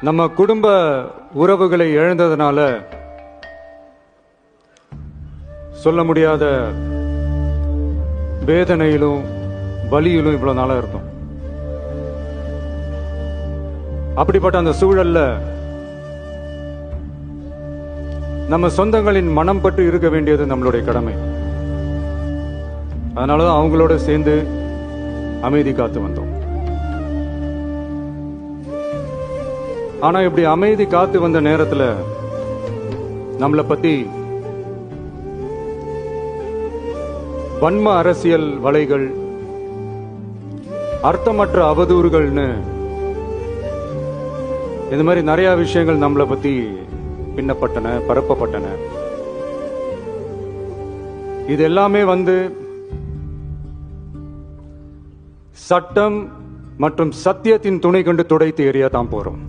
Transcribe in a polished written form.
நம்ம குடும்ப உறவுகளை இழந்ததுனால சொல்ல முடியாத வேதனையிலும் வலியிலும் இவ்வளவு நாளா இருந்தோம். அப்படிப்பட்ட அந்த சூழல்ல நம்ம சொந்தங்களின் மனம் பட்டு இருக்க வேண்டியது நம்மளுடைய கடமை. அதனாலதான் அவங்களோட சேர்ந்து அமைதி காத்து வந்தோம். ஆனா இப்படி அமைதி காத்து வந்த நேரத்துல நம்மளை பத்தி வன்ம அரசியல் வலைகள், அர்த்தமற்ற அவதூறுகள்னு இந்த மாதிரி நிறைய விஷயங்கள் நம்மளை பத்தி பின்னப்பட்டன, பரப்பப்பட்டன. இது எல்லாமே சட்டம் மற்றும் சத்தியத்தின் துணை கொண்டு துடைத்து எறிய தான் போறோம்.